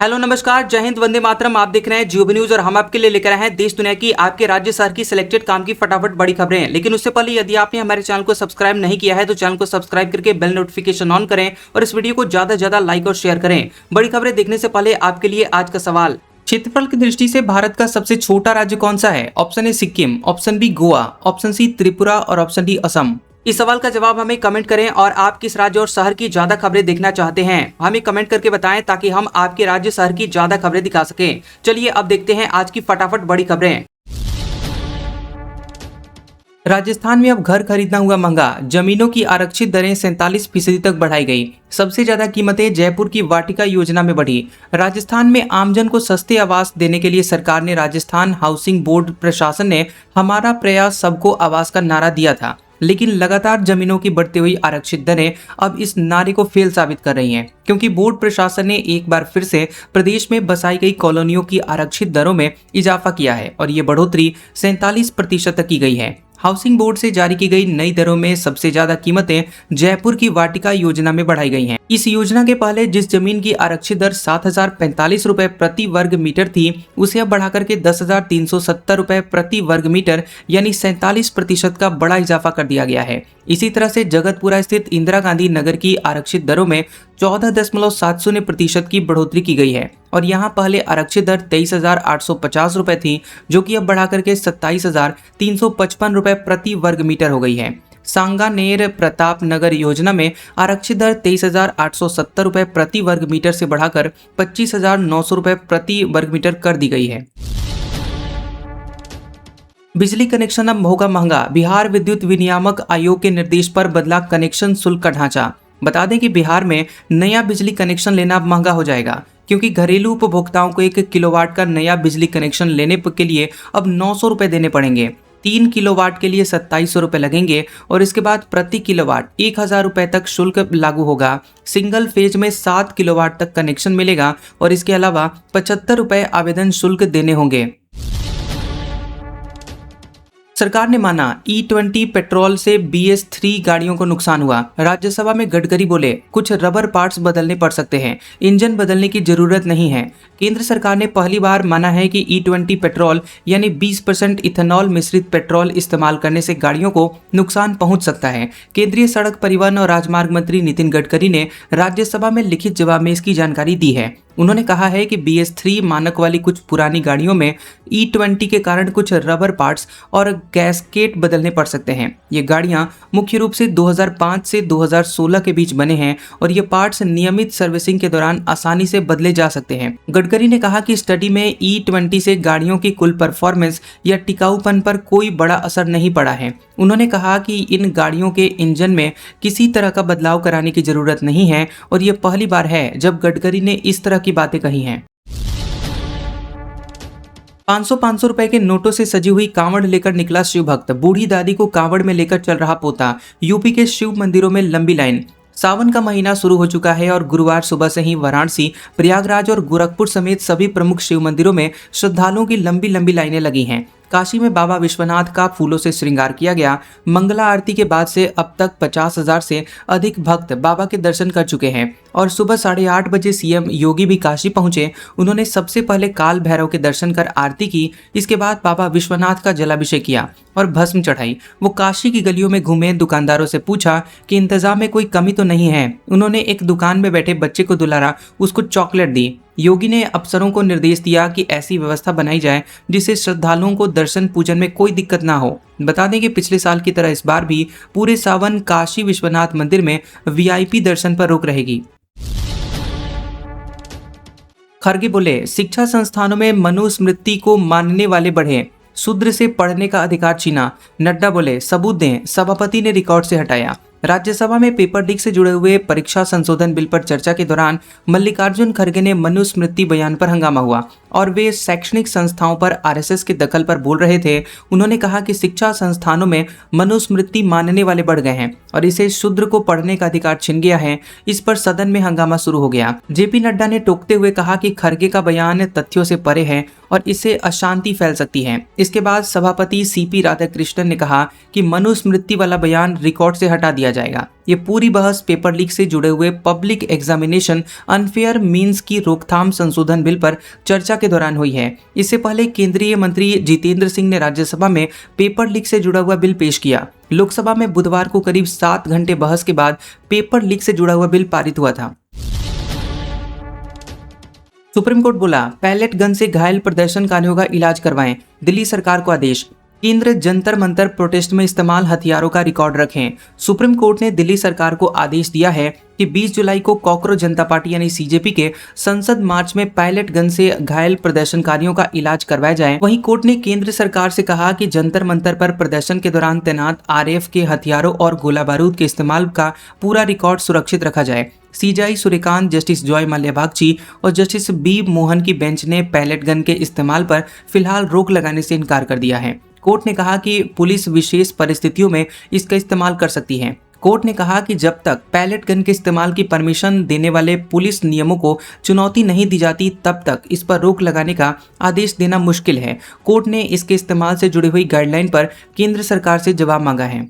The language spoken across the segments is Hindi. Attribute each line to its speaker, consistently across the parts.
Speaker 1: हेलो नमस्कार, जय हिंद, वंदे मातरम। आप देख रहे हैं जियो न्यूज और हम आपके लिए लेकर आए हैं देश दुनिया की आपके राज्य शहर की सिलेक्टेड काम की फटाफट बड़ी खबरें। लेकिन उससे पहले यदि आपने हमारे चैनल को सब्सक्राइब नहीं किया है तो चैनल को सब्सक्राइब करके बेल नोटिफिकेशन ऑन करें और इस वीडियो को ज्यादा से ज्यादा लाइक और शेयर करें। बड़ी खबरें देखने से पहले आपके लिए आज का सवाल, क्षेत्रफल की दृष्टि से भारत का सबसे छोटा राज्य कौन सा है? Option A Sikkim, option B Goa, option C Tripura और ऑप्शन डी असम। इस सवाल का जवाब हमें कमेंट करें और आप किस राज्य और शहर की ज्यादा खबरें देखना चाहते हैं हमें कमेंट करके बताएं ताकि हम आपके राज्य शहर की ज्यादा खबरें दिखा सकें। चलिए अब देखते हैं आज की फटाफट बड़ी खबरें। राजस्थान में अब घर खरीदना हुआ महंगा, जमीनों की आरक्षित दरें 47% तक बढ़ाई गई। सबसे ज्यादा कीमतें जयपुर की वाटिका योजना में बढ़ी। राजस्थान में आमजन को सस्ते आवास देने के लिए सरकार ने राजस्थान हाउसिंग बोर्ड प्रशासन ने हमारा प्रयास सबको आवास का नारा दिया था, लेकिन लगातार जमीनों की बढ़ती हुई आरक्षित दरें अब इस नारे को फेल साबित कर रही हैं, क्योंकि बोर्ड प्रशासन ने एक बार फिर से प्रदेश में बसाई गई कॉलोनियों की आरक्षित दरों में इजाफा किया है और ये बढ़ोतरी 47% तक की गई है। हाउसिंग बोर्ड से जारी की गई नई दरों में सबसे ज्यादा कीमतें जयपुर की वाटिका योजना में बढ़ाई गई हैं। इस योजना के पहले जिस जमीन की आरक्षित दर 7,045 रुपए प्रति वर्ग मीटर थी, उसे अब बढ़ाकर के 10,370 रुपए प्रति वर्ग मीटर यानी 47% का बड़ा इजाफा कर दिया गया है। इसी तरह से जगतपुरा स्थित इंदिरा गांधी नगर की आरक्षित दरों में 14.70% की बढ़ोतरी की गई है और यहां पहले आरक्षित दर 23,850 रुपए थी, जो कि अब बढ़ाकर के 27,355 रुपए प्रति वर्ग मीटर हो गई है। सांगानेर प्रताप नगर योजना में आरक्षित दर 23,870 रुपए प्रति वर्ग मीटर से बढ़ाकर 25,900 रुपए प्रति वर्ग मीटर कर दी गई है। बिजली कनेक्शन अब होगा महंगा, बिहार विद्युत विनियामक आयोग के निर्देश पर बदला कनेक्शन शुल्क का ढांचा। बता दें कि बिहार में नया बिजली कनेक्शन लेना अब महंगा हो जाएगा, क्योंकि घरेलू उपभोक्ताओं को 1 किलोवाट का नया बिजली कनेक्शन लेने के लिए अब 900 रुपए देने पड़ेंगे। 3 किलोवाट के लिए 2700 रुपए लगेंगे और इसके बाद प्रति किलोवाट 1,000 रुपए तक शुल्क लागू होगा। सिंगल फेज में 7 किलोवाट तक कनेक्शन मिलेगा और इसके अलावा 75 रुपए आवेदन शुल्क देने होंगे। सरकार ने माना E20 पेट्रोल से BS3 गाड़ियों को नुकसान हुआ। राज्यसभा में गडकरी बोले, कुछ रबर पार्ट्स बदलने पड़ सकते हैं, इंजन बदलने की जरूरत नहीं है। केंद्र सरकार ने पहली बार माना है कि E20 पेट्रोल यानी 20% इथेनॉल मिश्रित पेट्रोल इस्तेमाल करने से गाड़ियों को नुकसान पहुंच सकता है। केंद्रीय सड़क परिवहन और राजमार्ग मंत्री नितिन गडकरी ने राज्यसभा में लिखित जवाब में इसकी जानकारी दी है। उन्होंने कहा है कि BS3 मानक वाली कुछ पुरानी गाड़ियों में E20 के कारण कुछ रबर पार्ट्स और गैस्केट बदलने पड़ सकते हैं। ये गाड़ियां मुख्य रूप से 2005 से 2016 के बीच बने हैं और ये पार्ट्स नियमित सर्विसिंग के दौरान आसानी से बदले जा सकते हैं। गडकरी ने कहा कि स्टडी में E20 से गाड़ियों की कुल परफॉर्मेंस या टिकाऊपन पर कोई बड़ा असर नहीं पड़ा है। उन्होंने कहा कि इन गाड़ियों के इंजन में किसी तरह का बदलाव कराने की जरूरत नहीं है और ये पहली बार है जब गडकरी ने इस तरह की बातें कही हैं। 500 रुपए के नोटों से सजी हुई कांवड़ लेकर निकला शिव भक्त, बूढ़ी दादी को कांवड़ में लेकर चल रहा पोता। यूपी के शिव मंदिरों में लंबी लाइन। सावन का महीना शुरू हो चुका है और गुरुवार सुबह से ही वाराणसी, प्रयागराज और गोरखपुर समेत सभी प्रमुख शिव मंदिरों में श्रद्धालुओं की लंबी लंबी लाइनें लगी हैं। काशी में बाबा विश्वनाथ का फूलों से श्रृंगार किया गया। मंगला आरती के बाद से अब तक 50,000 से अधिक भक्त बाबा के दर्शन कर चुके हैं और सुबह 8:30 बजे सीएम योगी भी काशी पहुंचे। उन्होंने सबसे पहले काल भैरव के दर्शन कर आरती की। इसके बाद बाबा विश्वनाथ का जलाभिषेक किया और भस्म चढ़ाई। वो काशी की गलियों में घूमे, दुकानदारों से पूछा कि इंतजाम में कोई कमी तो नहीं है। उन्होंने एक दुकान में बैठे बच्चे को दुलारा, उसको चॉकलेट दी। योगी ने अफसरों को निर्देश दिया कि ऐसी व्यवस्था बनाई जाए जिससे श्रद्धालुओं को दर्शन पूजन में कोई दिक्कत ना हो। बता दें कि पिछले साल की तरह इस बार भी पूरे सावन काशी विश्वनाथ मंदिर में VIP दर्शन पर रोक रहेगी। खरगे बोले, शिक्षा संस्थानों में मनुस्मृति को मानने वाले बढ़े, शूद्र से पढ़ने का अधिकार छीना। नड्डा बोले, सबूत दें, सभापति ने रिकॉर्ड से हटाया। राज्यसभा में पेपर लीक से जुड़े हुए परीक्षा संशोधन बिल पर चर्चा के दौरान मल्लिकार्जुन खड़गे ने मनुस्मृति बयान पर हंगामा हुआ और वे शैक्षणिक संस्थाओं पर RSS के दखल पर बोल रहे थे। उन्होंने कहा कि शिक्षा संस्थानों में मनुस्मृति मानने वाले बढ़ गए हैं और इसे शूद्र को पढ़ने का अधिकार छिन गया है। इस पर सदन में हंगामा शुरू हो गया। JP नड्डा ने टोकते हुए कहा कि खड़गे का बयान तथ्यों से परे है और इससे अशांति फैल सकती है। इसके बाद सभापति सीपी राधाकृष्णन ने कहा कि मनुस्मृति वाला बयान रिकॉर्ड से हटा दिया जाएगा। ये पूरी बहस पेपर लीक से जुड़े हुए पब्लिक एग्जामिनेशन अनफेयर मीन्स की रोकथाम संशोधन बिल पर चर्चा के दौरान हुई है। इससे पहले केंद्रीय मंत्री जितेंद्र सिंह ने राज्यसभा में पेपर लीक से जुड़ा हुआ बिल पेश किया। लोकसभा में बुधवार को करीब 7 घंटे बहस के बाद पेपर लीक से जुड़ा हुआ बिल पारित हुआ था। सुप्रीम कोर्ट बोला, पैलेट गन से घायल प्रदर्शनकारियों का इलाज करवाएं। दिल्ली सरकार को आदेश, केंद्र जंतर मंतर प्रोटेस्ट में इस्तेमाल हथियारों का रिकॉर्ड रखें। सुप्रीम कोर्ट ने दिल्ली सरकार को आदेश दिया है कि 20 जुलाई को कॉकरोच जनता पार्टी यानी सीजेपी के संसद मार्च में पैलेट गन से घायल प्रदर्शनकारियों का इलाज करवाया जाए। वहीं कोर्ट ने केंद्र सरकार से कहा कि जंतर मंतर पर प्रदर्शन के दौरान तैनात आरएएफ के हथियारों और गोला बारूद के इस्तेमाल का पूरा रिकॉर्ड सुरक्षित रखा जाए। CJI Suryakant, justice Joy Mallya Bagchi और जस्टिस बी मोहन की बेंच ने पैलेट गन के इस्तेमाल पर फिलहाल रोक लगाने से इनकार कर दिया है। कोर्ट ने कहा कि पुलिस विशेष परिस्थितियों में इसका इस्तेमाल कर सकती है। कोर्ट ने कहा कि जब तक पैलेट गन के इस्तेमाल की परमिशन देने वाले पुलिस नियमों को चुनौती नहीं दी जाती तब तक इस पर रोक लगाने का आदेश देना मुश्किल है। कोर्ट ने इसके इस्तेमाल से जुड़ी हुई गाइडलाइन पर केंद्र सरकार से जवाब मांगा है।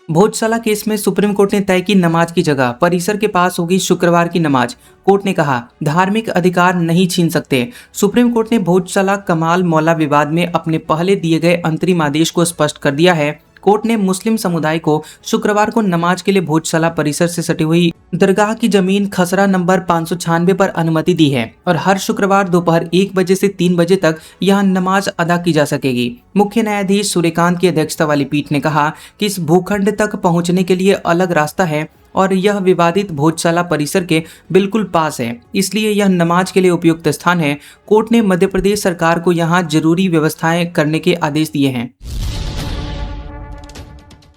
Speaker 1: भोजशाला केस में सुप्रीम कोर्ट ने तय की नमाज की जगह परिसर के पास होगी शुक्रवार की नमाज। कोर्ट ने कहा, धार्मिक अधिकार नहीं छीन सकते। सुप्रीम कोर्ट ने भोजशाला कमाल मौला विवाद में अपने पहले दिए गए अंतरिम आदेश को स्पष्ट कर दिया है। कोर्ट ने मुस्लिम समुदाय को शुक्रवार को नमाज के लिए भोजशाला परिसर से सटी हुई दरगाह की जमीन खसरा नंबर 596 पर अनुमति दी है और हर शुक्रवार दोपहर 1 बजे से 3 बजे तक यहां नमाज अदा की जा सकेगी। मुख्य न्यायाधीश सूर्यकांत की अध्यक्षता वाली पीठ ने कहा कि इस भूखंड तक पहुंचने के लिए अलग रास्ता है और यह विवादित भोजशाला परिसर के बिल्कुल पास है, इसलिए यह नमाज के लिए उपयुक्त स्थान है। कोर्ट ने मध्य प्रदेश सरकार को यहाँ जरूरी व्यवस्थाएं करने के आदेश दिए हैं।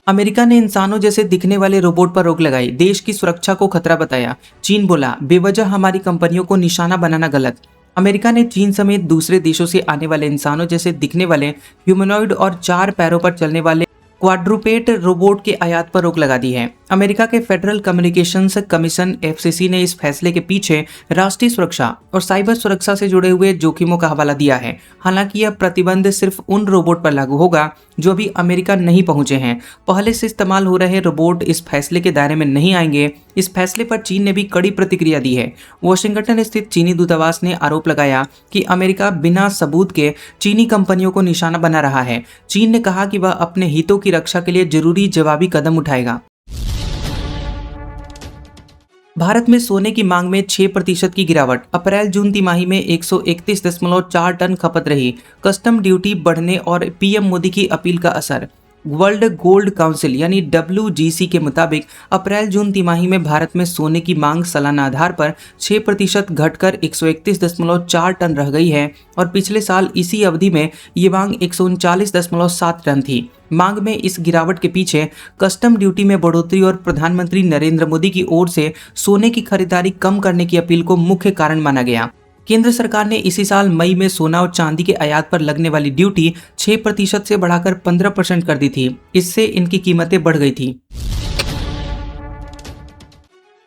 Speaker 1: अमेरिका ने इंसानों जैसे दिखने वाले रोबोट पर रोक लगाई, देश की सुरक्षा को खतरा बताया। चीन बोला, बेवजह हमारी कंपनियों को निशाना बनाना गलत। अमेरिका ने चीन समेत दूसरे देशों से आने वाले इंसानों जैसे दिखने वाले ह्यूमनॉइड और 4 पैरों पर चलने वाले क्वाड्रूपेट रोबोट के आयात पर रोक लगा दी है। अमेरिका के फेडरल कम्युनिकेशंस कमीशन एफसीसी ने इस फैसले के पीछे राष्ट्रीय सुरक्षा और साइबर सुरक्षा से जुड़े हुए जोखिमों का हवाला दिया है। हालांकि यह प्रतिबंध सिर्फ उन रोबोट पर लागू होगा जो अभी अमेरिका नहीं पहुंचे हैं। पहले से इस्तेमाल हो रहे रोबोट इस फैसले के दायरे में नहीं आएंगे। इस फैसले पर चीन ने भी कड़ी प्रतिक्रिया दी है। वॉशिंगटन स्थित चीनी दूतावास ने आरोप लगाया कि अमेरिका बिना सबूत के चीनी कंपनियों को निशाना बना रहा है। चीन ने कहा कि वह अपने हितों की रक्षा के लिए जरूरी जवाबी कदम उठाएगा। भारत में सोने की मांग में 6% की गिरावट, अप्रैल जून तिमाही में 131.4 टन खपत रही। कस्टम ड्यूटी बढ़ने और पीएम मोदी की अपील का असर। वर्ल्ड गोल्ड काउंसिल यानी WGC के मुताबिक अप्रैल जून तिमाही में भारत में सोने की मांग सालाना आधार पर 6% घटकर 131.4 टन रह गई है और पिछले साल इसी अवधि में ये मांग 139.7 टन थी। मांग में इस गिरावट के पीछे कस्टम ड्यूटी में बढ़ोतरी और प्रधानमंत्री नरेंद्र मोदी की ओर से सोने की खरीदारी कम करने की अपील को मुख्य कारण माना गया। केंद्र सरकार ने इसी साल मई में सोना और चांदी के आयात पर लगने वाली ड्यूटी 6% से बढ़ाकर 15% कर दी थी। इससे इनकी कीमतें बढ़ गई थी।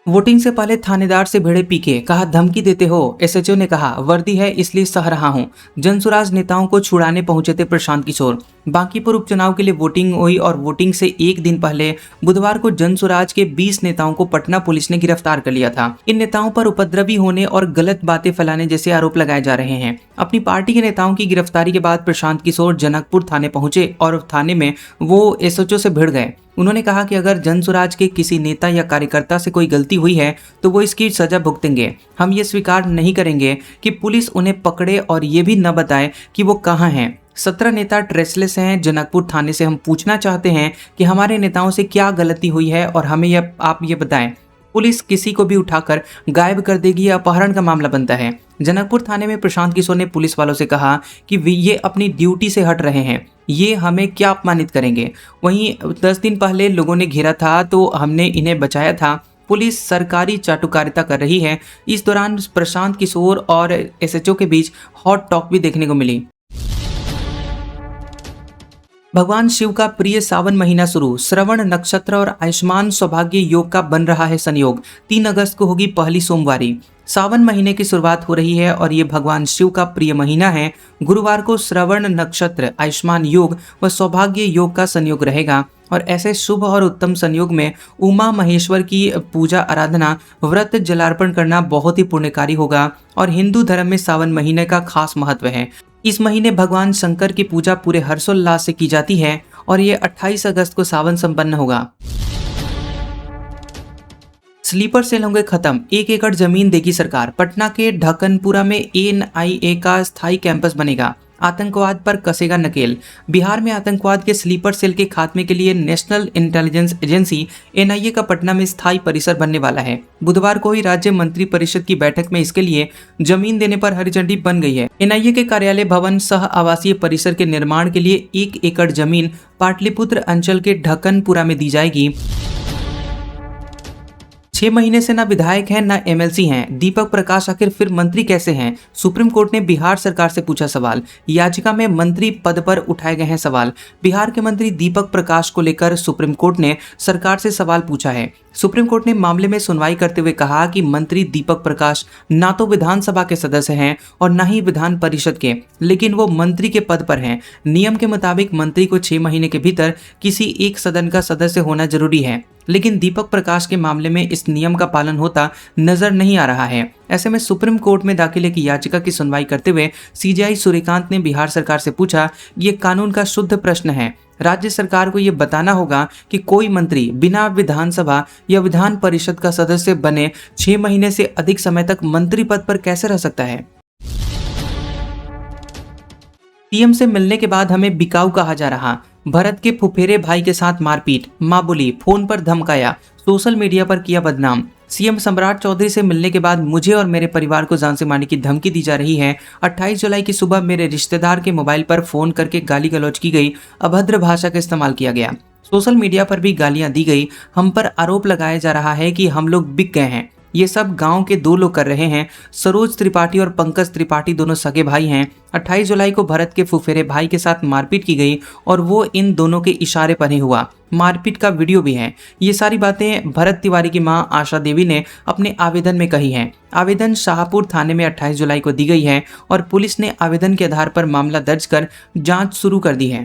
Speaker 1: वोटिंग से पहले थानेदार से भिड़े पीके, कहा धमकी देते हो। एसएचओ ने कहा वर्दी है इसलिए सह रहा हूं। जनसुराज नेताओं को छुड़ाने पहुंचे थे प्रशांत किशोर। बांकीपुर उपचुनाव के लिए वोटिंग हुई और वोटिंग से एक दिन पहले बुधवार को जनसुराज के 20 नेताओं को पटना पुलिस ने गिरफ्तार कर लिया था। इन नेताओं पर उपद्रवी होने और गलत बातें फैलाने जैसे आरोप लगाए जा रहे हैं। अपनी पार्टी के नेताओं की गिरफ्तारी के बाद प्रशांत किशोर जनकपुर थाने पहुंचे और थाने में वो एसएचओ से भिड़ गए। उन्होंने कहा कि अगर जनसुराज के किसी नेता या कार्यकर्ता से कोई गलती हुई है तो वो इसकी सजा भुगतेंगे। हम ये स्वीकार नहीं करेंगे कि पुलिस उन्हें पकड़े और ये भी न बताए कि वो कहाँ हैं। 17 नेता ट्रेसलेस हैं। जनकपुर थाने से हम पूछना चाहते हैं कि हमारे नेताओं से क्या गलती हुई है और हमें आप ये बताएं। पुलिस किसी को भी उठाकर गायब कर देगी या अपहरण का मामला बनता है। जनकपुर थाने में प्रशांत किशोर ने पुलिस वालों से कहा कि ये अपनी ड्यूटी से हट रहे हैं, ये हमें क्या अपमानित करेंगे। वहीं 10 दिन पहले लोगों ने घेरा था तो हमने इन्हें बचाया था। पुलिस सरकारी चाटुकारिता कर रही है। इस दौरान प्रशांत किशोर और एसएचओ के बीच हॉट टॉक भी देखने को मिली। भगवान शिव का प्रिय सावन महीना शुरू, श्रवण नक्षत्र और आयुष्मान सौभाग्य योग का बन रहा है संयोग। 3 अगस्त को होगी पहली सोमवारी। सावन महीने की शुरुआत हो रही है और ये भगवान शिव का प्रिय महीना है। गुरुवार को श्रवण नक्षत्र, आयुष्मान योग व सौभाग्य योग का संयोग रहेगा और ऐसे शुभ और उत्तम संयोग में उमा महेश्वर की पूजा आराधना, व्रत, जलार्पण करना बहुत ही पुण्यकारी होगा और हिंदू धर्म में सावन महीने का खास महत्व है। इस महीने भगवान शंकर की पूजा पूरे हर्षोल्लास से की जाती है और ये 28 अगस्त को सावन संपन्न होगा। स्लीपर सेल होंगे खत्म, 1 एकड़ जमीन देगी सरकार। पटना के ढक्कनपुरा में एनआईए का स्थायी कैंपस बनेगा। आतंकवाद पर कसेगा नकेल। बिहार में आतंकवाद के स्लीपर सेल के खात्मे के लिए नेशनल इंटेलिजेंस एजेंसी एनआईए का पटना में स्थायी परिसर बनने वाला है। बुधवार को ही राज्य मंत्री परिषद की बैठक में इसके लिए जमीन देने पर हरी झंडी बन गई है। एनआईए के कार्यालय भवन सह आवासीय परिसर के निर्माण के लिए 1 एकड़ जमीन पाटलिपुत्र अंचल के ढक्कनपुरा में दी जाएगी। 6 महीने से न विधायक हैं न एमएलसी हैं, दीपक प्रकाश आखिर फिर मंत्री कैसे हैं? सुप्रीम कोर्ट ने बिहार सरकार से पूछा सवाल। याचिका में मंत्री पद पर उठाए गए हैं सवाल। बिहार के मंत्री दीपक प्रकाश को लेकर सुप्रीम कोर्ट ने सरकार से सवाल पूछा है। सुप्रीम कोर्ट ने मामले में सुनवाई करते हुए कहा कि मंत्री दीपक प्रकाश ना तो विधानसभा के सदस्य हैं और न ही विधान परिषद के, लेकिन वो मंत्री के पद पर हैं। नियम के मुताबिक मंत्री को 6 महीने के भीतर किसी एक सदन का सदस्य होना जरूरी है, लेकिन दीपक प्रकाश के मामले में इस नियम का पालन होता नजर नहीं आ रहा है। ऐसे में सुप्रीम कोर्ट में दाखिल की याचिका की सुनवाई करते हुए सीजेआई सूर्यकांत ने बिहार सरकार से पूछा, ये कानून का शुद्ध प्रश्न है। राज्य सरकार को ये बताना होगा कि कोई मंत्री बिना विधानसभा या विधान परिषद का सदस्य बने 6 महीने से अधिक समय तक मंत्री पद पर कैसे रह सकता है। पीएम से मिलने के बाद हमें बिकाऊ कहा जा रहा। भरत के फुफेरे भाई के साथ मारपीट, मां बोली, फोन पर धमकाया, सोशल मीडिया पर किया बदनाम। सीएम सम्राट चौधरी से मिलने के बाद मुझे और मेरे परिवार को जान से मारने की धमकी दी जा रही है। 28 जुलाई की सुबह मेरे रिश्तेदार के मोबाइल पर फोन करके गाली गलौज की गई, अभद्र भाषा का इस्तेमाल किया गया, सोशल मीडिया पर भी गालियां दी गई। हम पर आरोप लगाया जा रहा है कि हम लोग बिक गए हैं। ये सब गांव के 2 लोग कर रहे हैं। सरोज त्रिपाठी और पंकज त्रिपाठी दोनों सगे भाई हैं। 28 जुलाई को भरत के फुफेरे भाई के साथ मारपीट की गई और वो इन दोनों के इशारे पर ही हुआ। मारपीट का वीडियो भी है। ये सारी बातें भरत तिवारी की मां आशा देवी ने अपने आवेदन में कही हैं। आवेदन शाहपुर थाने में 28 जुलाई को दी गई है और पुलिस ने आवेदन के आधार पर मामला दर्ज कर जांच शुरू कर दी है।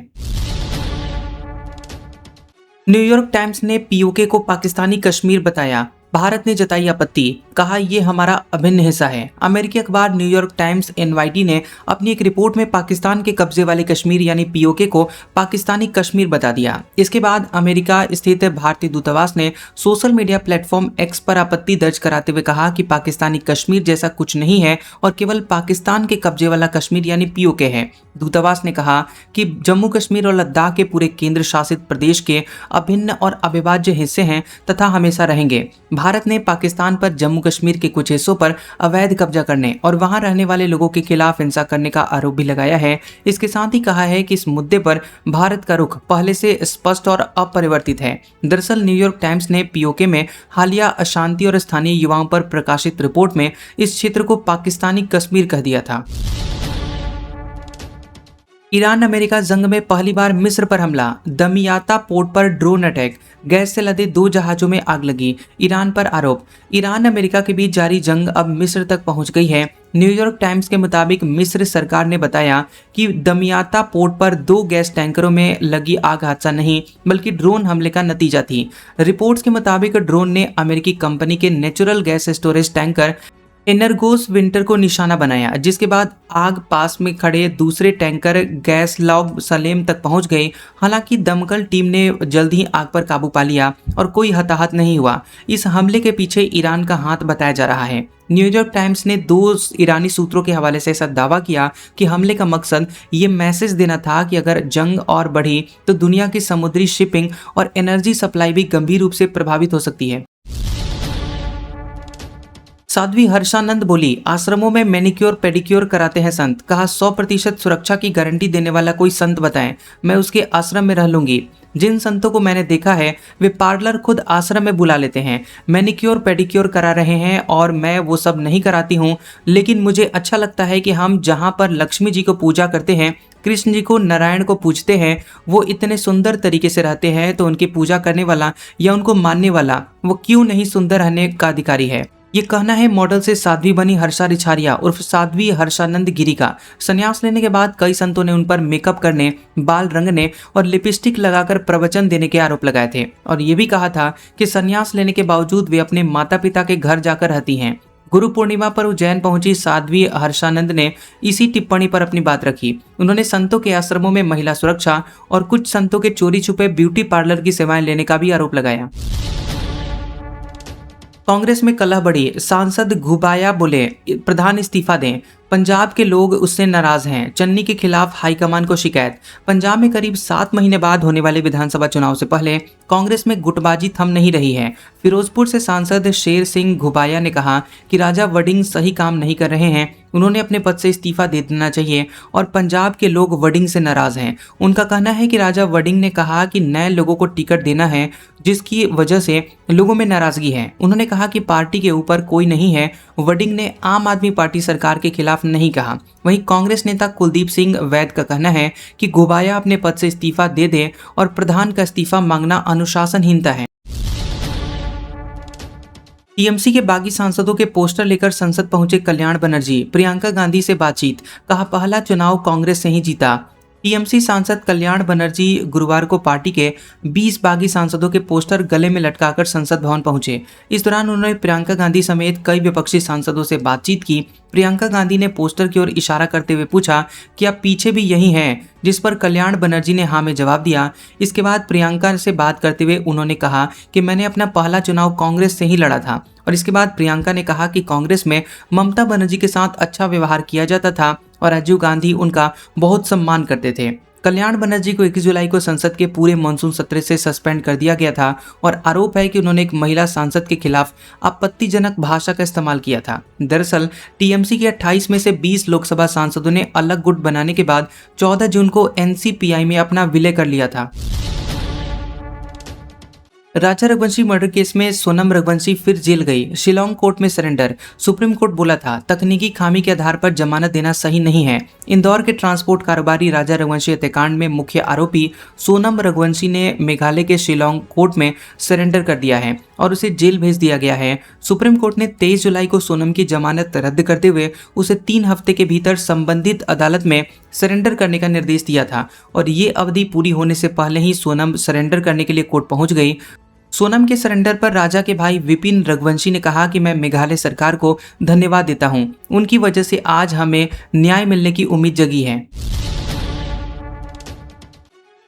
Speaker 1: न्यूयॉर्क टाइम्स ने पीओके को पाकिस्तानी कश्मीर बताया। भारत ने जताई आपत्ति, कहा यह हमारा अभिन्न हिस्सा है। अमेरिकी अखबार न्यूयॉर्क टाइम्स एनवाईटी ने अपनी एक रिपोर्ट में पाकिस्तान के कब्जे वाले कश्मीर यानी पीओके को पाकिस्तानी कश्मीर बता दिया। इसके बाद अमेरिका स्थित भारतीय दूतावास ने सोशल मीडिया प्लेटफॉर्म एक्स पर आपत्ति दर्ज कराते हुए कहा कि पाकिस्तानी कश्मीर जैसा कुछ नहीं है और केवल पाकिस्तान के कब्जे वाला कश्मीर यानी पीओके है। दूतावास ने कहा कि जम्मू कश्मीर और लद्दाख के पूरे केंद्र शासित प्रदेश के अभिन्न और अविभाज्य हिस्से हैं तथा हमेशा रहेंगे। भारत ने पाकिस्तान पर जम्मू कश्मीर के कुछ हिस्सों पर अवैध कब्जा करने और वहां रहने वाले लोगों के खिलाफ हिंसा करने का आरोप भी लगाया है। इसके साथ ही कहा है कि इस मुद्दे पर भारत का रुख पहले से स्पष्ट और अपरिवर्तित है। दरअसल न्यूयॉर्क टाइम्स ने पीओके में हालिया अशांति और स्थानीय युवाओं पर प्रकाशित रिपोर्ट में इस क्षेत्र को पाकिस्तानी कश्मीर कह दिया था। ईरान अमेरिका जंग में पहली बार मिस्र पर हमला, दमियाता पोर्ट पर ड्रोन अटैक, गैस से लदे 2 जहाजों में आग लगी, ईरान पर आरोप। ईरान अमेरिका के बीच जारी जंग अब मिस्र तक पहुंच गई है। न्यूयॉर्क टाइम्स के मुताबिक मिस्र सरकार ने बताया कि दमियाता पोर्ट पर 2 गैस टैंकरों में लगी आग हादसा नहीं बल्कि ड्रोन हमले का नतीजा थी। रिपोर्ट्स के मुताबिक ड्रोन ने अमेरिकी कंपनी के natural gas storage tanker Energos Winter को निशाना बनाया, जिसके बाद आग पास में खड़े दूसरे टैंकर गैस लॉग सलेम तक पहुंच गई। हालांकि दमकल टीम ने जल्द ही आग पर काबू पा लिया और कोई हताहत नहीं हुआ। इस हमले के पीछे ईरान का हाथ बताया जा रहा है। न्यूयॉर्क टाइम्स ने 2 ईरानी सूत्रों के हवाले से ऐसा दावा किया कि हमले का मकसद ये मैसेज देना था कि अगर जंग और बढ़ी तो दुनिया की समुद्री शिपिंग और एनर्जी सप्लाई भी गंभीर रूप से प्रभावित हो सकती है। साध्वी हर्षानंद बोली, आश्रमों में मैनिक्योर पेडिक्योर कराते हैं संत। कहा 100% सुरक्षा की गारंटी देने वाला कोई संत बताएं, मैं उसके आश्रम में रह लूंगी। जिन संतों को मैंने देखा है वे पार्लर खुद आश्रम में बुला लेते हैं, मैनिक्योर पेडिक्योर करा रहे हैं और मैं वो सब नहीं कराती हूँ। लेकिन मुझे अच्छा लगता है कि हम जहाँ पर लक्ष्मी जी को पूजा करते हैं, कृष्ण जी को, नारायण को पूजते हैं, वो इतने सुंदर तरीके से रहते हैं, तो उनकी पूजा करने वाला या उनको मानने वाला वो क्यों नहीं सुंदर रहने का अधिकारी है। ये कहना है मॉडल से साध्वी बनी हर्षा रिछारिया उर्फ साध्वी हर्षानंद गिरी का। संन्यास लेने के बाद कई संतों ने उन पर मेकअप करने, बाल रंगने और लिपस्टिक लगाकर प्रवचन देने के आरोप लगाए थे और ये भी कहा था कि संन्यास लेने के बावजूद वे अपने माता पिता के घर जाकर रहती हैं। गुरु पूर्णिमा पर उज्जैन पहुंची साध्वी हर्षानंद ने इसी टिप्पणी पर अपनी बात रखी। उन्होंने संतों के आश्रमों में महिला सुरक्षा और कुछ संतों के चोरी छुपे ब्यूटी पार्लर की सेवाएं लेने का भी आरोप लगाया। कांग्रेस में कलह बढ़ी, सांसद घुबाया बोले प्रधान इस्तीफा दें, पंजाब के लोग उससे नाराज हैं। चन्नी के खिलाफ हाईकमान को शिकायत। पंजाब में करीब 7 महीने बाद होने वाले विधानसभा चुनाव से पहले कांग्रेस में गुटबाजी थम नहीं रही है। फिरोजपुर से सांसद शेर सिंह घुबाया ने कहा कि राजा वडिंग सही काम नहीं कर रहे हैं, उन्होंने अपने पद से इस्तीफा दे देना चाहिए और पंजाब के लोग वडिंग से नाराज हैं। उनका कहना है कि राजा वडिंग ने कहा कि नए लोगों को टिकट देना है, जिसकी वजह से लोगों में नाराजगी है। उन्होंने कहा कि पार्टी के ऊपर कोई नहीं है। वडिंग ने आम आदमी पार्टी सरकार के खिलाफ नहीं कहा। वहीं कांग्रेस नेता कुलदीप सिंह वैद का कहना है कि घुबाया अपने पद से इस्तीफा दे दे और प्रधान का इस्तीफा मांगना अनुशासनहीनता है। टीएमसी के बागी सांसदों के पोस्टर लेकर संसद पहुंचे कल्याण बनर्जी, प्रियंका गांधी से बातचीत। कहा पहला चुनाव कांग्रेस से ही जीता। टीएमसी सांसद कल्याण बनर्जी गुरुवार को पार्टी के 20 बागी सांसदों के पोस्टर गले में लटकाकर संसद भवन पहुंचे। इस दौरान उन्होंने प्रियंका गांधी समेत कई विपक्षी सांसदों से बातचीत की। प्रियंका गांधी ने पोस्टर की ओर इशारा करते हुए पूछा कि आप पीछे भी यही हैं, जिस पर कल्याण बनर्जी ने हाँ में जवाब दिया। इसके बाद प्रियंका से बात करते हुए उन्होंने कहा कि मैंने अपना पहला चुनाव कांग्रेस से ही लड़ा था। और इसके बाद प्रियंका ने कहा कि कांग्रेस में ममता बनर्जी के साथ अच्छा व्यवहार किया जाता था और राजीव गांधी उनका बहुत सम्मान करते थे। कल्याण बनर्जी को 21 जुलाई को संसद के पूरे मानसून सत्र से सस्पेंड कर दिया गया था और आरोप है कि उन्होंने एक महिला सांसद के खिलाफ आपत्तिजनक भाषा का इस्तेमाल किया था। दरअसल टीएमसी के 28 में से 20 लोकसभा सांसदों ने अलग गुट बनाने के बाद 14 जून को एनसीपीआई में अपना विलय कर लिया था। राजा रघुवंशी मर्डर केस में सोनम रघुवंशी फिर जेल गई, शिलोंग कोर्ट में सरेंडर। सुप्रीम कोर्ट बोला था तकनीकी खामी के आधार पर जमानत देना सही नहीं है। इंदौर के ट्रांसपोर्ट कारोबारी राजा रघुवंशी हत्याकांड में मुख्य आरोपी सोनम रघुवंशी ने मेघालय के शिलोंग कोर्ट में सरेंडर कर दिया है और उसे जेल भेज दिया गया है। सुप्रीम कोर्ट ने 23 जुलाई को सोनम की जमानत रद्द करते हुए उसे 3 हफ्ते के भीतर संबंधित अदालत में सरेंडर करने का निर्देश दिया था और ये अवधि पूरी होने से पहले ही सोनम सरेंडर करने के लिए कोर्ट पहुंच गई। सोनम के सरेंडर पर राजा के भाई विपिन रघुवंशी ने कहा कि मैं मेघालय सरकार को धन्यवाद देता हूं, उनकी वजह से आज हमें न्याय मिलने की उम्मीद जगी है।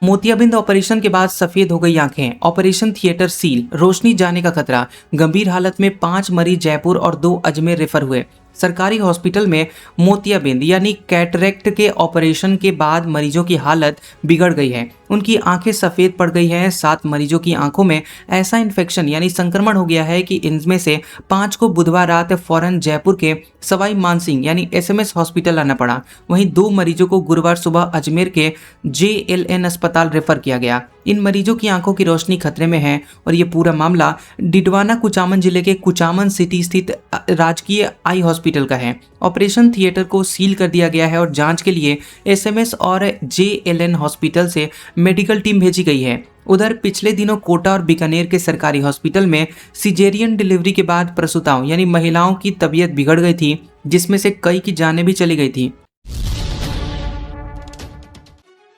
Speaker 1: मोतियाबिंद ऑपरेशन के बाद सफेद हो गई आंखें, ऑपरेशन थिएटर सील, रोशनी जाने का खतरा। गंभीर हालत में 5 मरीज जयपुर और 2 अजमेर रेफर हुए। सरकारी हॉस्पिटल में मोतियाबिंद यानी कैटरेक्ट के ऑपरेशन के बाद मरीजों की हालत बिगड़ गई है, उनकी आंखें सफ़ेद पड़ गई हैं। 7 मरीजों की आंखों में ऐसा इन्फेक्शन यानी संक्रमण हो गया है कि इनमें से 5 को बुधवार रात फौरन जयपुर के सवाई मानसिंह यानी एसएमएस हॉस्पिटल आना पड़ा। वहीं 2 मरीजों को गुरुवार सुबह अजमेर के जेएलएन अस्पताल रेफर किया गया। इन मरीजों की आंखों की रोशनी खतरे में है और ये पूरा मामला डिडवाना कुचामन जिले के कुचामन सिटी स्थित राजकीय आई हॉस्पिटल का है। ऑपरेशन थिएटर को सील कर दिया गया है और जांच के लिए एसएमएस और जेएलएन हॉस्पिटल से मेडिकल टीम भेजी गई है। उधर पिछले दिनों कोटा और बीकानेर के सरकारी हॉस्पिटल में सिजेरियन डिलीवरी के बाद प्रसूताओं यानी महिलाओं की तबीयत बिगड़ गई थी, जिसमें से कई की जानें भी चली गई थी।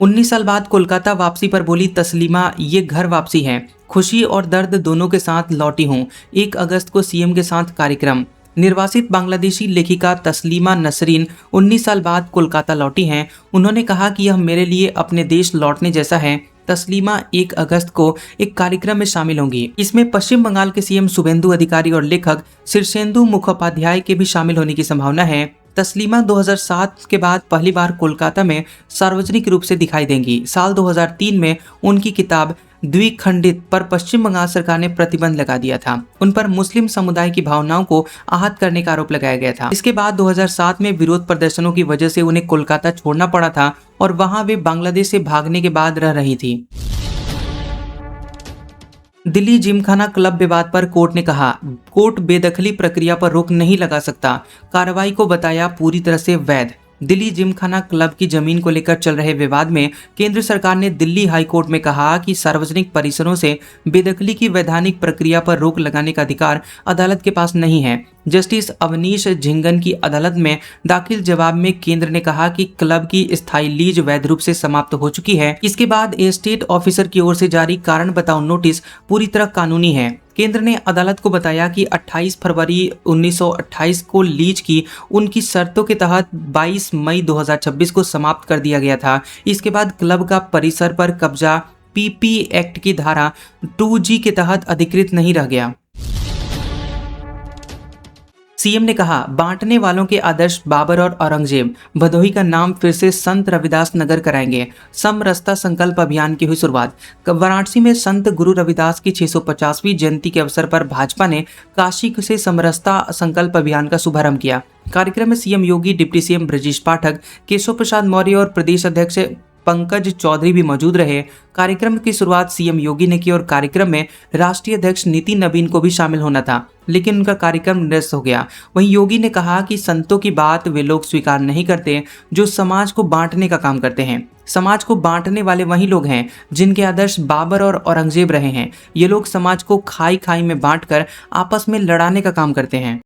Speaker 1: 19 साल बाद कोलकाता वापसी पर बोली तस्लीमा, ये घर वापसी है, खुशी और दर्द दोनों के साथ लौटी हूँ। 1 अगस्त को सीएम के साथ कार्यक्रम। निर्वासित बांग्लादेशी लेखिका तस्लीमा नसरीन 19 साल बाद कोलकाता लौटी हैं। उन्होंने कहा कि यह मेरे लिए अपने देश लौटने जैसा है। तस्लीमा 1 अगस्त को एक कार्यक्रम में शामिल होंगी। इसमें पश्चिम बंगाल के सीएम शुभेंदु अधिकारी और लेखक शीर्षेंदु मुखोपाध्याय के भी शामिल होने की संभावना है। तस्लीमा 2007 के बाद पहली बार कोलकाता में सार्वजनिक रूप से दिखाई देंगी। साल 2003 में उनकी किताब द्विखंडित पर पश्चिम बंगाल सरकार ने प्रतिबंध लगा दिया था। उन पर मुस्लिम समुदाय की भावनाओं को आहत करने का आरोप लगाया गया था। इसके बाद 2007 में विरोध प्रदर्शनों की वजह से उन्हें कोलकाता छोड़ना पड़ा था और वहां वे बांग्लादेश से भागने के बाद रह रही थी। दिल्ली जिमखाना क्लब विवाद पर कोर्ट ने कहा, कोर्ट बेदखली प्रक्रिया पर रोक नहीं लगा सकता, कार्रवाई को बताया पूरी तरह से वैध। दिल्ली जिमखाना क्लब की जमीन को लेकर चल रहे विवाद में केंद्र सरकार ने दिल्ली हाई कोर्ट में कहा कि सार्वजनिक परिसरों से बेदखली की वैधानिक प्रक्रिया पर रोक लगाने का अधिकार अदालत के पास नहीं है। जस्टिस अवनीश झिंगन की अदालत में दाखिल जवाब में केंद्र ने कहा कि क्लब की स्थायी लीज वैध रूप से समाप्त हो चुकी है। इसके बाद एस्टेट ऑफिसर की ओर से जारी कारण बताओ नोटिस पूरी तरह कानूनी है। केंद्र ने अदालत को बताया कि 28 फरवरी 1928 को लीज की उनकी शर्तों के तहत 22 मई 2026 को समाप्त कर दिया गया था। इसके बाद क्लब का परिसर पर कब्जा पीपी एक्ट की धारा 2G के तहत अधिकृत नहीं रह गया। सीएम ने कहा, बांटने वालों के आदर्श बाबर और औरंगजेब। भदोही का नाम फिर से संत रविदास नगर कराएंगे। समरसता संकल्प अभियान की हुई शुरुआत। वाराणसी में संत गुरु रविदास की 650वीं जयंती के अवसर पर भाजपा ने काशी से समरसता संकल्प अभियान का शुभारंभ किया। कार्यक्रम में सीएम योगी, डिप्टी सीएम ब्रजेश पाठक, केशव प्रसाद मौर्य और प्रदेश अध्यक्ष पंकज चौधरी भी मौजूद रहे। कार्यक्रम की शुरुआत सीएम योगी ने की और कार्यक्रम में राष्ट्रीय अध्यक्ष नितिन नवीन को भी शामिल होना था, लेकिन उनका कार्यक्रम निरस्त हो गया। वहीं योगी ने कहा कि संतों की बात वे लोग स्वीकार नहीं करते जो समाज को बांटने का काम करते हैं। समाज को बांटने वाले वही लोग हैं जिनके आदर्श बाबर और औरंगजेब रहे हैं। ये लोग समाज को खाई खाई में बांटकर आपस में लड़ाने का काम करते हैं।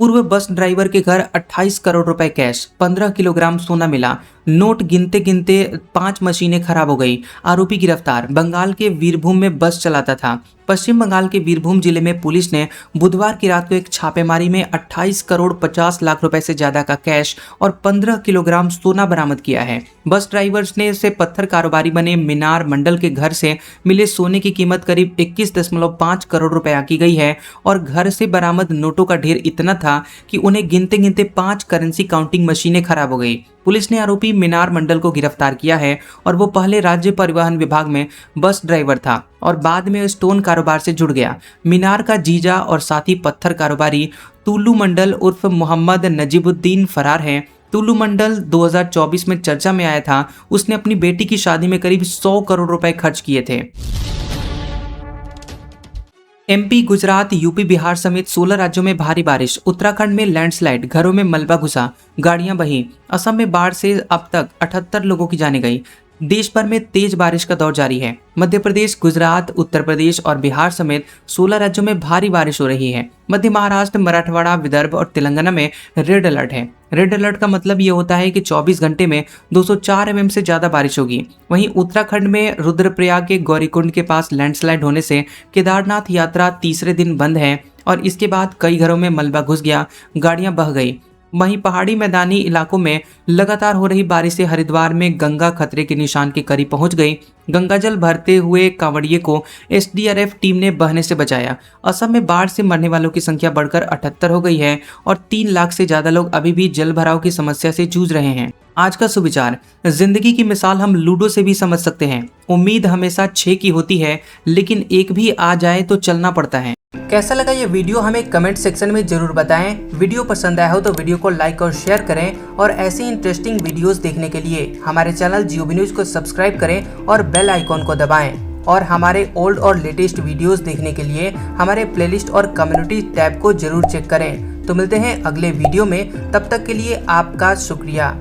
Speaker 1: पूर्व बस ड्राइवर के घर 28 करोड़ रुपए कैश, 15 किलोग्राम सोना मिला। नोट गिनते गिनते 5 मशीनें खराब हो गई। आरोपी गिरफ्तार। बंगाल के वीरभूम में बस चलाता था। पश्चिम बंगाल के वीरभूम जिले में पुलिस ने बुधवार की रात को एक छापेमारी में 28 करोड़ 50 लाख रुपए से ज्यादा का कैश और 15 किलोग्राम सोना बरामद किया है। बस ड्राइवर्स ने से पत्थर कारोबारी बने मीनार मंडल के घर से मिले सोने की कीमत करीब 21.5 करोड़ रुपए आंकी गई है और घर से बरामद नोटों का ढेर इतना था कि उन्हें गिनते गिनते 5 करेंसी काउंटिंग मशीनें खराब हो गई। पुलिस ने आरोपी मीनार मंडल को गिरफ्तार किया है और वो पहले राज्य परिवहन विभाग में बस ड्राइवर था और बाद में स्टोन कारोबार से जुड़ गया। मीनार का जीजा और साथी पत्थर कारोबारी तुल्लू मंडल उर्फ मोहम्मद नजीबुद्दीन फरार है। तुल्लू मंडल 2024 में चर्चा में आया था। उसने अपनी बेटी की शादी में करीब 100 करोड़ रुपए खर्च किए थे। एमपी, गुजरात, यूपी, बिहार समेत 16 राज्यों में भारी बारिश। उत्तराखंड में लैंडस्लाइड, घरों में मलबा घुसा, गाड़ियां बही। असम में बाढ़ से अब तक 78 लोगों की जानें गई। देश भर में तेज बारिश का दौर जारी है। मध्य प्रदेश, गुजरात, उत्तर प्रदेश और बिहार समेत 16 राज्यों में भारी बारिश हो रही है। मध्य महाराष्ट्र, मराठवाड़ा, विदर्भ और तेलंगाना में रेड अलर्ट है। रेड अलर्ट का मतलब ये होता है कि 24 घंटे में 204 mm से ज्यादा बारिश होगी। वहीं उत्तराखंड में रुद्रप्रयाग के गौरीकुंड के पास लैंडस्लाइड होने से केदारनाथ यात्रा तीसरे दिन बंद है और इसके बाद कई घरों में मलबा घुस गया, गाड़ियां बह गई। वहीं पहाड़ी मैदानी इलाकों में लगातार हो रही बारिश से हरिद्वार में गंगा खतरे के निशान के करीब पहुंच गई। गंगाजल भरते हुए कांवड़िए को एसडीआरएफ टीम ने बहने से बचाया। असम में बाढ़ से मरने वालों की संख्या बढ़कर 78 हो गई है और 3 लाख से ज्यादा लोग अभी भी जल भराव की समस्या से जूझ रहे हैं। आज का सुविचार, जिंदगी की मिसाल हम लूडो से भी समझ सकते हैं। उम्मीद हमेशा 6 की होती है, लेकिन एक भी आ जाए तो चलना पड़ता है। कैसा लगा ये वीडियो हमें कमेंट सेक्शन में जरूर बताएं। वीडियो पसंद आया हो तो वीडियो को लाइक और शेयर करें और ऐसी इंटरेस्टिंग वीडियोस देखने के लिए हमारे चैनल जियोबी न्यूज को सब्सक्राइब करें और बेल आइकॉन को दबाएं। और हमारे ओल्ड और लेटेस्ट वीडियोस देखने के लिए हमारे प्लेलिस्ट और कम्युनिटी टैब को जरूर चेक करें। तो मिलते हैं अगले वीडियो में, तब तक के लिए आपका शुक्रिया।